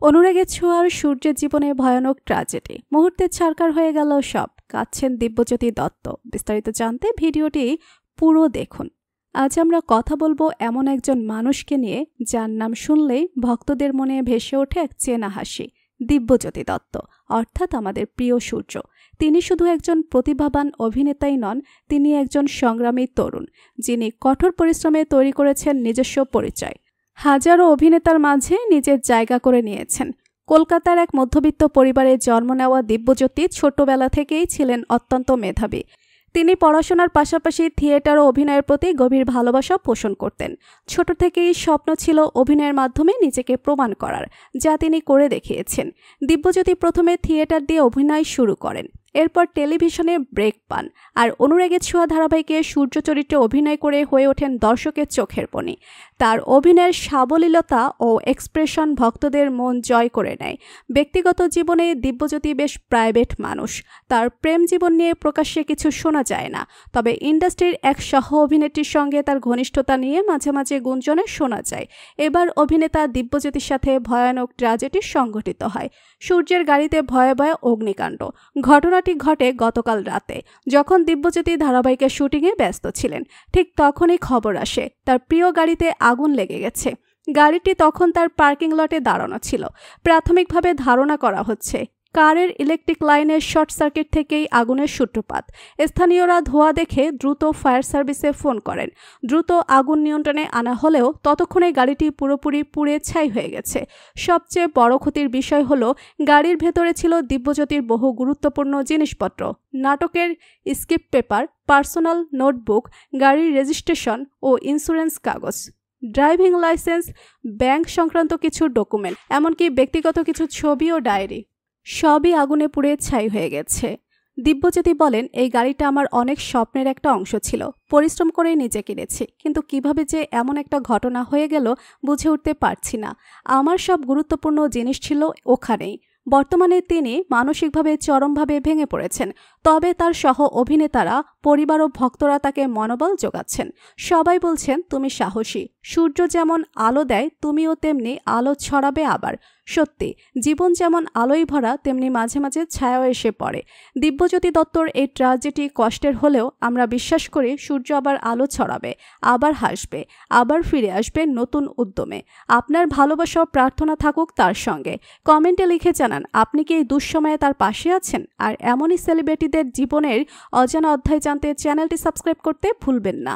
অনুরাগের ছোঁয়ার সূর্যের জীবনে ভয়ানক ট্র্যাজেডি, মুহূর্তে ছারখার হয়ে গেল সব। কাঁদছেন দিব্যজ্যোতি দত্ত। বিস্তারিত জানতে ভিডিওটি পুরো দেখুন। আজ আমরা কথা বলবো এমন একজন মানুষকে নিয়ে যার নাম শুনলেই ভক্তদের মনে ভেসে ওঠে এক চেনা হাসি। দিব্যজ্যোতি দত্ত, অর্থাৎ আমাদের প্রিয় সূর্য। তিনি শুধু একজন প্রতিভাবান অভিনেতাই নন, তিনি একজন সংগ্রামী তরুণ, যিনি কঠোর পরিশ্রমে তৈরি করেছেন নিজস্ব পরিচয়। হাজারো অভিনেতার মাঝে নিজের জায়গা করে নিয়েছেন। কলকাতার এক মধ্যবিত্ত পরিবারে জন্ম নেওয়া দিব্যজ্যোতি ছোটবেলা থেকেই ছিলেন অত্যন্ত মেধাবী। তিনি পড়াশোনার পাশাপাশি থিয়েটার ও অভিনয়ের প্রতি গভীর ভালোবাসা পোষণ করতেন। ছোট থেকেই স্বপ্ন ছিল অভিনয়ের মাধ্যমে নিজেকে প্রমাণ করার, যা তিনি করে দেখিয়েছেন। দিব্যজ্যোতি প্রথমে থিয়েটার দিয়ে অভিনয় শুরু করেন, এরপর টেলিভিশনে ব্রেক পান, আর অনুরাগের ছোঁয়া ধারাবাহিকে সূর্য চরিত্রে অভিনয় করে হয়ে ওঠেন দর্শকের চোখের মণি। তার অভিনয়ের সাবলীলতা ও এক্সপ্রেশন ভক্তদের মন জয় করে নেয়। ব্যক্তিগত জীবনে দিব্যজ্যোতি বেশ প্রাইভেট মানুষ। তার প্রেম জীবন নিয়ে প্রকাশ্যে কিছু শোনা যায় না, তবে ইন্ডাস্ট্রির এক সহ অভিনেত্রীর সঙ্গে তার ঘনিষ্ঠতা নিয়ে মাঝে মাঝে গুঞ্জনে শোনা যায়। এবার অভিনেতা দিব্যজ্যোতির সাথে ভয়ানক ট্র্যাজেডি সংঘটিত হয়। সূর্যের গাড়িতে ভয়ে ভয়ে অগ্নিকাণ্ড। ঘটনাটি ঘটে গতকাল রাতে, যখন দিব্যজ্যোতি ধারাবাহিকের শুটিংয়ে ব্যস্ত ছিলেন। ঠিক তখনই খবর আসে তার প্রিয় গাড়িতে আগুন লেগে গেছে। গাড়িটি তখন তার পার্কিং লটে দাঁড়ানো ছিল। প্রাথমিকভাবে ধারণা করা হচ্ছে কারের ইলেকট্রিক লাইনের শর্ট সার্কিট থেকেই আগুনের সূত্রপাত। স্থানীয়রা ধোঁয়া দেখে দ্রুত ফায়ার সার্ভিসে ফোন করেন। দ্রুত আগুন নিয়ন্ত্রণে আনা হলেও ততক্ষণে গাড়িটি পুরোপুরি পুড়ে ছাই হয়ে গেছে। সবচেয়ে বড় ক্ষতির বিষয় হলো গাড়ির ভেতরে ছিল দিব্যজ্যোতির বহু গুরুত্বপূর্ণ জিনিসপত্র, নাটকের স্ক্রিপ্ট পেপার, পার্সোনাল নোটবুক, গাড়ির রেজিস্ট্রেশন ও ইন্স্যুরেন্স কাগজ, ড্রাইভিং লাইসেন্স, ব্যাংক সংক্রান্ত কিছু ডকুমেন্ট, এমনকি ব্যক্তিগত কিছু ছবি ও ডায়েরি, সবই আগুনে পুড়ে ছাই হয়ে গেছে। দিব্যজ্যোতি বলেন, এই গাড়িটা আমার অনেক স্বপ্নের একটা অংশ ছিল। পরিশ্রম করেই নিজে কিনেছি, কিন্তু কিভাবে যে এমন একটা ঘটনা হয়ে গেল বুঝে উঠতে পারছি না। আমার সব গুরুত্বপূর্ণ জিনিস ছিল ওখানেই। বর্তমানে তিনি মানসিকভাবে চরমভাবে ভেঙে পড়েছেন, তবে তার সহ অভিনেতারা, পরিবার ও ভক্তরা তাকে মনোবল যোগাচ্ছেন। সবাই বলছেন, তুমি সাহসী। সূর্য যেমন আলো দেয়, তুমিও তেমনি আলো ছড়াবে। আবার সত্যি, জীবন যেমন আলোয় ভরা, তেমনি মাঝে মাঝে ছায়াও এসে পড়ে। দিব্যজ্যোতি দত্তর এই ট্র্যাজেডি কষ্টের হলেও আমরা বিশ্বাস করি সূর্য আবার আলো ছড়াবে, আবার হাসবে, আবার ফিরে আসবে নতুন উদ্যমে। আপনার ভালোবাসা ও প্রার্থনা থাকুক তার সঙ্গে। কমেন্টে লিখে জানান আপনি কি এই দুঃসময়ে তার পাশে আছেন। আর এমনই সেলিব্রিটিদের জীবনের অজানা অধ্যায় জানতে চ্যানেলটি সাবস্ক্রাইব করতে ভুলবেন না।